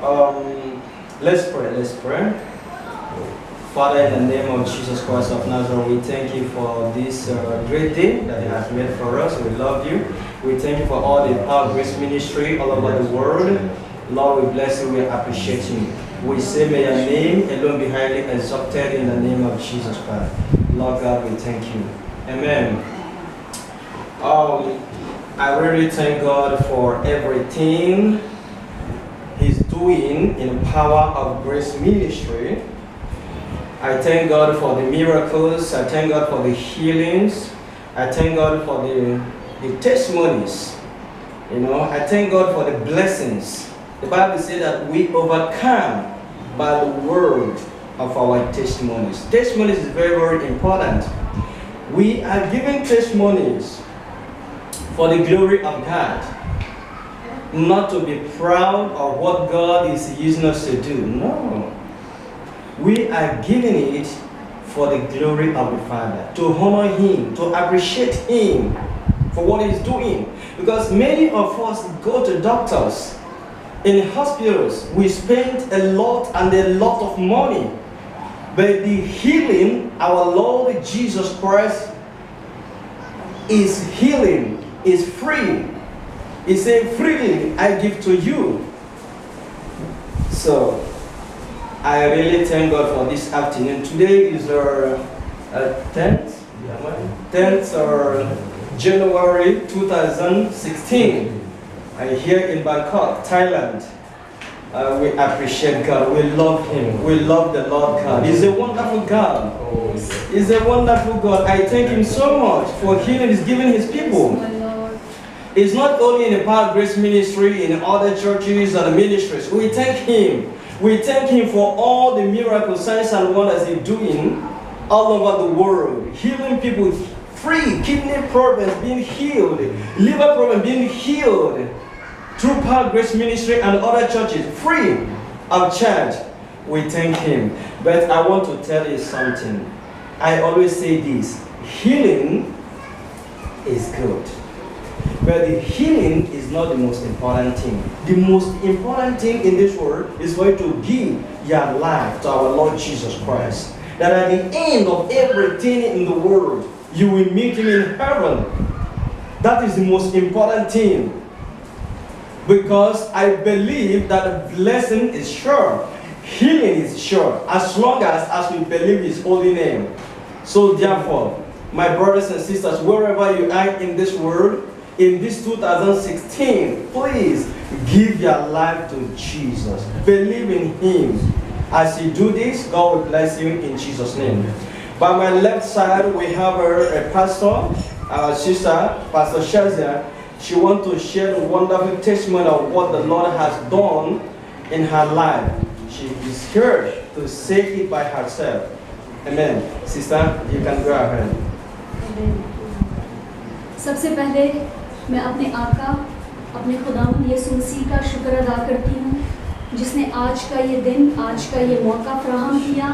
Let's pray. Let's pray. Father, in the name of Jesus Christ of Nazareth, we thank you for this great day that you have made for us. We love you. We thank you for all the Power Grace Ministry all over the world. Lord, we bless you. We appreciate you. We say, may your name alone be highly exalted in the name of Jesus Christ. Lord God, we thank you. Amen. I really thank God for everything He's doing in the Power of Grace Ministry. I thank God for the miracles. I thank God for the healings. I thank God for the testimonies. I thank God for the blessings. The Bible says that we overcome by the word of our testimonies. Testimonies is very, very important. We are giving testimonies for the glory of God. Not to be proud of what God is using us to do. No. We are giving it for the glory of the Father, to honor Him, to appreciate Him for what He's doing. Because many of us go to doctors, in hospitals, we spend a lot of money. But the healing, our Lord Jesus Christ is healing, is free. He said, freely I give to you. So, I really thank God for this afternoon. Today is our 10th or January 2016. I'm here in Bangkok, Thailand. We appreciate God. We love Him. We love the Lord God. He's a wonderful God. He's a wonderful God. I thank Him so much for healing He's giving His people. It's not only in the Power Grace Ministry, in other churches and ministries. We thank Him. We thank Him for all the miracles, signs and wonders He's doing all over the world. Healing people free, kidney problems being healed, liver problems being healed through Power Grace Ministry and other churches, free of charge. We thank Him. But I want to tell you something. I always say this, healing is good. But the healing is not the most important thing. The most important thing in this world is for you to give your life to our Lord Jesus Christ. That at the end of everything in the world, you will meet Him in heaven. That is the most important thing. Because I believe that the blessing is sure. Healing is sure. As long as we believe His holy name. So therefore, my brothers and sisters, wherever you are in this world, in this 2016, please give your life to Jesus. Believe in Him. As you do this, God will bless you in Jesus' name. By my left side, we have a pastor, our sister, Pastor Shazia. She wants to share the wonderful testimony of what the Lord has done in her life. She is here to say it by herself. Amen. Sister, you can go ahead. Amen. सबसे पहले मैं अपने आका, अपने खुदावंद यीशु मसीह का शुक्र अदा करती हूँ जिसने आज का ये दिन, आज का ये मौका फराहम किया।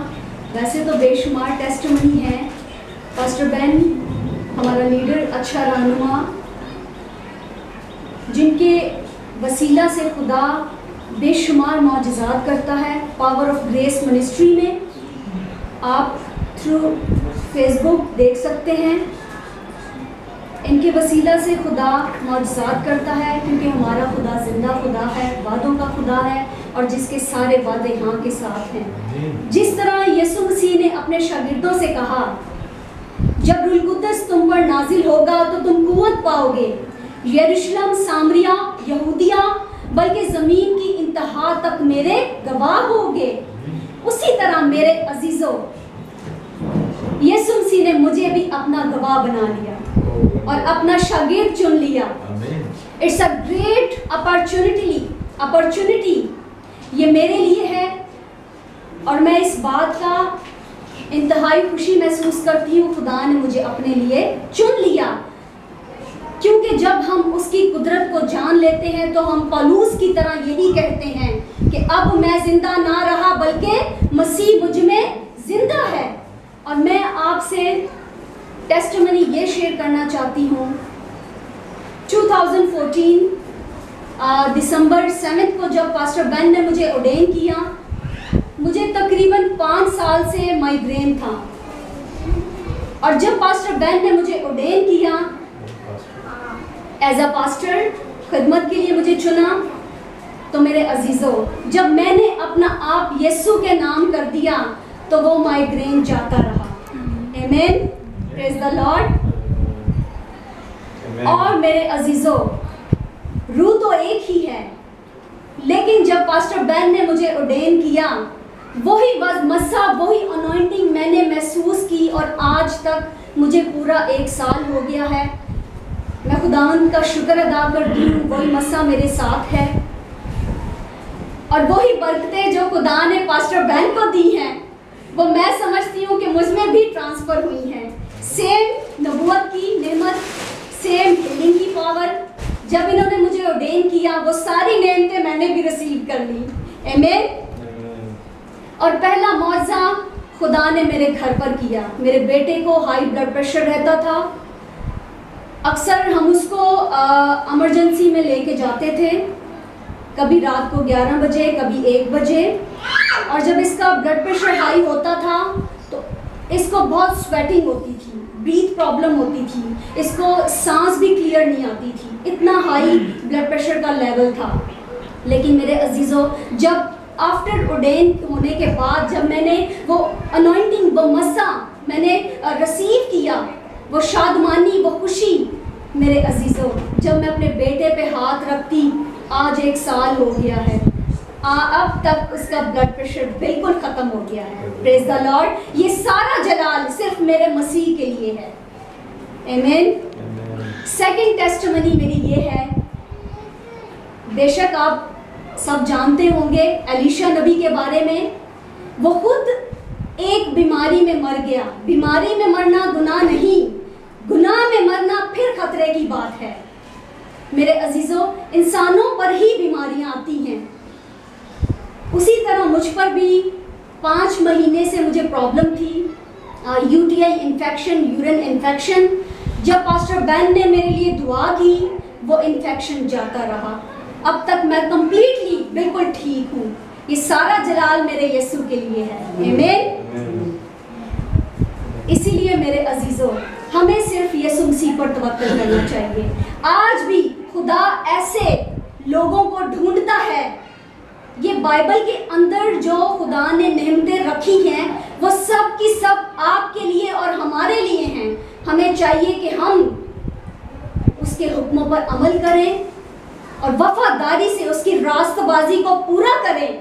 वैसे तो बेशुमार टेस्टमनी है। पास्टर बेन हमारा लीडर, अच्छा रहनुमा, जिनके वसीला से खुदा बेशुमार मौजज़ात करता है। पावर ऑफ ग्रेस मिनिस्ट्री में आप थ्रू फेसबुक देख सकते हैं। इनके वसीला से खुदा मौजज़ात करता है, क्योंकि हमारा खुदा जिंदा खुदा है, वादों का खुदा है और जिसके सारे वादे हाँ के साथ हैं। जिस तरह यीशु मसीह ने अपने शागिर्दों से कहा, जब रूह कुद्दस तुम पर नाजिल होगा तो तुम कुव्वत पाओगे। यरूशलेम, सामरिया, यहूदिया, बल्कि ज़मीन की इंतहा तक मेरे गवाह होगे। उसी तरह मेरे अजीज़ों, यीशु मसीह ने मुझे भी अपना गवाह बना लिया और अपना शागिर्द चुन लिया। इट्स अ ग्रेट अपॉर्चुनिटी ये मेरे लिए है और मैं इस बात का इंतहाई खुशी महसूस करती हूँ। खुदा ने मुझे अपने लिए चुन लिया, क्योंकि जब हम उसकी कुदरत को जान लेते हैं तो हम पौलुस की तरह यही कहते हैं कि अब मैं जिंदा ना रहा बल्कि मसीह मुझ में जिंदा है। और मैं आपसे टेस्टिमनी ये शेयर करना चाहती हूँ। 2014 दिसंबर 7 को जब पास्टर बेन ने मुझे ऑर्डेन किया, मुझे तकरीबन 5 साल से माइग्रेन था। और जब पास्टर बेन ने मुझे ऑर्डेन किया एज अ पास्टर, खिदमत के लिए मुझे चुना, तो मेरे अजीज़ों, जब मैंने अपना आप यीशु के नाम कर दिया तो वो माइग्रेन जाता रहा। आमीन, प्रेज द लॉर्ड। और मेरे अजीज़ों, रूह तो एक ही है, लेकिन जब पास्टर बेन ने मुझे ऑर्डेन किया, वही मसा, वही अनॉइंटिंग मैंने महसूस की, और आज तक मुझे पूरा 1 साल हो गया है। मैं खुदावंद का शुक्र अदा करती हूँ, वही मसा मेरे साथ है, और वही बरकतें जो खुदा ने पास्टर बेन को दी हैं, वो मैं समझती हूँ कि मुझ में भी ट्रांसफ़र हुई हैं। सेम नबूवत की नेमत, सेम हीलिंग की पावर, जब इन्होंने मुझे ऑर्डेन किया, वो सारी नेमतें मैंने भी रिसीव कर ली। आमीन। और पहला मौजज़ा खुदा ने मेरे घर पर किया। मेरे बेटे को हाई ब्लड प्रेशर रहता था, अक्सर हम उसको इमरजेंसी में लेके जाते थे, कभी रात को 11 बजे, कभी 1 बजे। और जब इसका ब्लड प्रेशर हाई होता था तो इसको बहुत स्वेटिंग होती थी, ब्रीथ प्रॉब्लम होती थी, इसको सांस भी क्लियर नहीं आती थी, इतना हाई ब्लड प्रेशर का लेवल था। लेकिन मेरे अजीज़ों, जब आफ्टर ऑर्डेन होने के बाद, जब मैंने वो अनॉइंटिंग, वो मसा मैंने रिसीव किया, वो शादमानी, वो खुशी, मेरे अजीज़ों, जब मैं अपने बेटे पे हाथ रखती, आज 1 साल हो गया है, अब तक उसका ब्लड प्रेशर बिल्कुल ख़त्म हो गया है। Praise the Lord. ये सारा जलाल सिर्फ मेरे मसीह के लिए है। आमीन। सेकंड टेस्टिमनी मेरी ये है, बेशक आप सब जानते होंगे एलीशा नबी के बारे में। वो खुद एक बीमारी में मर गया। बीमारी में मरना गुनाह नहीं, गुनाह में मरना फिर खतरे की बात है। मेरे अजीज़ों, इंसानों पर ही बीमारियां आती हैं, उसी तरह मुझ पर भी 5 महीने से मुझे प्रॉब्लम थी, यूटीआई इन्फेक्शन, यूरिन इन्फेक्शन। जब पास्टर बेन ने मेरे लिए दुआ की, वो इन्फेक्शन जाता रहा। अब तक मैं कंप्लीटली बिल्कुल ठीक हूँ। ये सारा जलाल मेरे यीशु के लिए है। आमीन। इसीलिए मेरे अजीज़ों, हमें सिर्फ यीशु मसीह पर तवक्कुल करना चाहिए। आज भी खुदा ऐसे लोगों को ढूंढता है। ये बाइबल के अंदर जो खुदा ने नेमतें रखी हैं, वो सब की सब आपके लिए और हमारे लिए हैं। हमें चाहिए कि हम उसके हुक्मों पर अमल करें और वफादारी से उसकी रास्तबाजी को पूरा करें,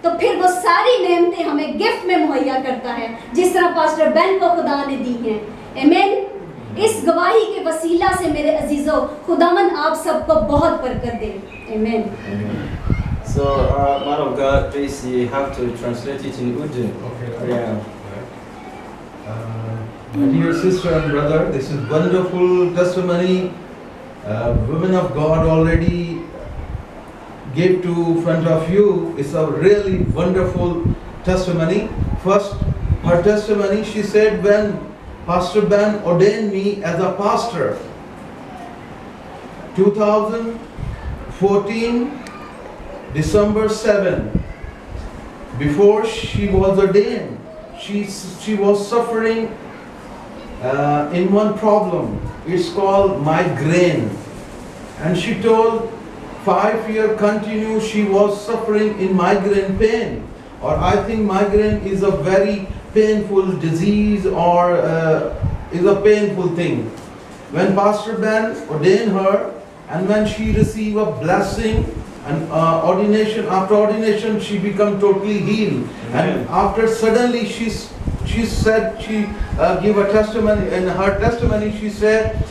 तो फिर वो सारी नेमतें हमें गिफ्ट में मुहैया करता है, जिस तरह पास्टर बेन को खुदा ने दी हैं। आमीन। इस गवाही के वसीला से मेरे अजीज़ों, खुदावन आप सबको बहुत बरकत दे। आमीन। So, man of God, please, you have to translate it in Urdu. Okay. Yeah. My dear sister and brother, this is wonderful testimony. Women of God already gave to front of you. It's a really wonderful testimony. First, her testimony, she said, when Pastor Ben ordained me as a pastor, 2014, December 7, before she was ordained, she was suffering in one problem. It's called migraine, and she told 5 years continue she was suffering in migraine pain. Or I think migraine is a very painful disease, or is a painful thing. When Pastor Ben ordained her, and when she received a blessing and ordination, after ordination she become totally healed. And after suddenly she said, she gave a testimony. In her testimony she said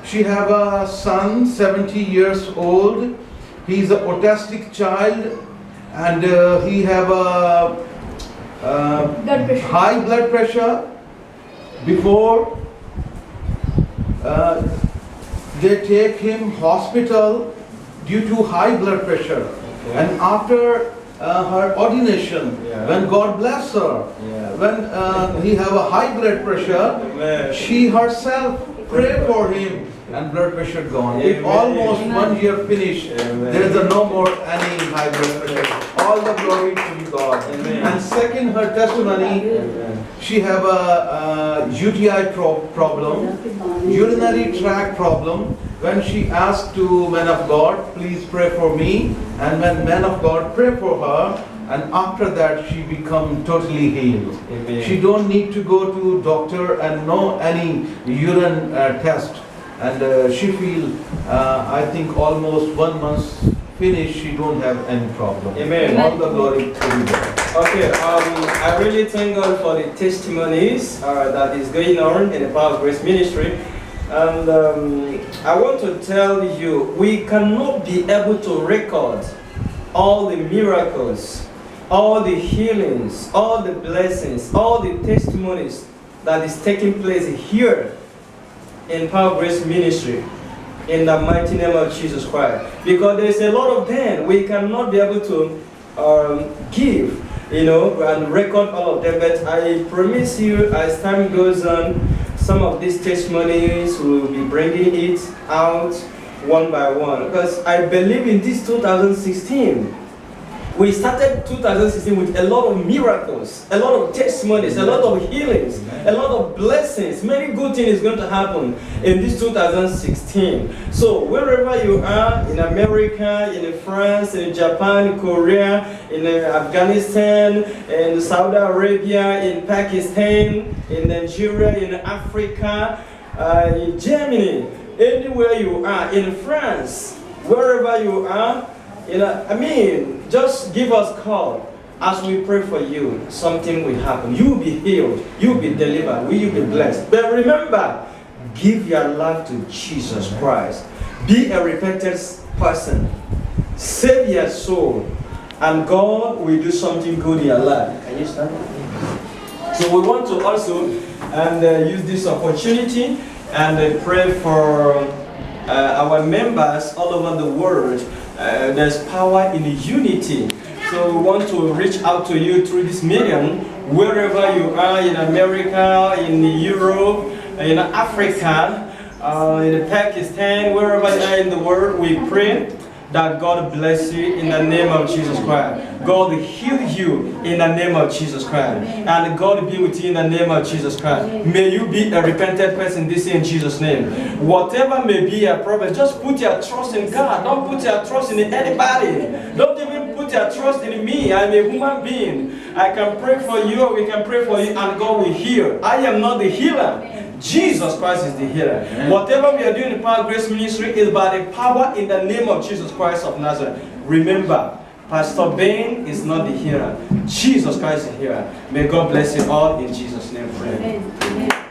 she have a son 70 years old. He is an autistic child, and he have a high blood pressure. Before they take him hospital due to high blood pressure. Okay. And after her ordination, when God bless her, when he have a high blood pressure, Amen. she herself pray for him and blood pressure gone. If Amen. almost 1 year finished, Amen. there is no more any high blood pressure. All the glory to God. Amen. And second, her testimony, Amen. she have a UTI problem, urinary tract problem. When she asked to man of God, please pray for me, and when man of God pray for her, and after that she become totally healed. Amen. She don't need to go to doctor and no any urine test, and she feel I think almost 1 month finished, she don't have any problem. Amen. All the glory to God. Okay, I really thank God for the testimonies that is going on in the Power of Grace Ministry. And I want to tell you, we cannot be able to record all the miracles, all the healings, all the blessings, all the testimonies that is taking place here in Power of Grace Ministry, in the mighty name of Jesus Christ. Because there's a lot of them we cannot be able to give, and record all of them. But I promise you, as time goes on, some of these testimonies will be bringing it out one by one. Because I believe in this 2016, we started 2016 with a lot of miracles, a lot of testimonies, a lot of healings, a lot of blessings. Many good things is going to happen in this 2016. So wherever you are, in America, in France, in Japan, Korea, in Afghanistan, in Saudi Arabia, in Pakistan, in Nigeria, in Africa, in Germany, anywhere you are, in France, wherever you are, just give us a call as we pray for you. Something will happen. You will be healed. You will be delivered. You will be blessed. But remember, give your life to Jesus Christ. Be a repentant person. Save your soul. And God will do something good in your life. Can you stand? So we want to also use this opportunity and pray for our members all over the world. There's power in unity. So we want to reach out to you through this medium, wherever you are, in America, in Europe, in Africa, in Pakistan, wherever you are in the world. We pray that God bless you in the name of Jesus Christ. God heal you in the name of Jesus Christ. And God be with you in the name of Jesus Christ. May you be a repentant person this year in Jesus' name. Whatever may be a problem, just put your trust in God. Don't put your trust in anybody. Don't even put your trust in me. I'm a human being. I can pray for you, or we can pray for you, and God will heal. I am not the healer. Jesus Christ is the healer. Amen. Whatever we are doing in Power Grace Ministry is by the power in the name of Jesus Christ of Nazareth. Remember, Pastor Ben is not the healer. Jesus Christ is the healer. May God bless you all in Jesus' name. Amen. Amen.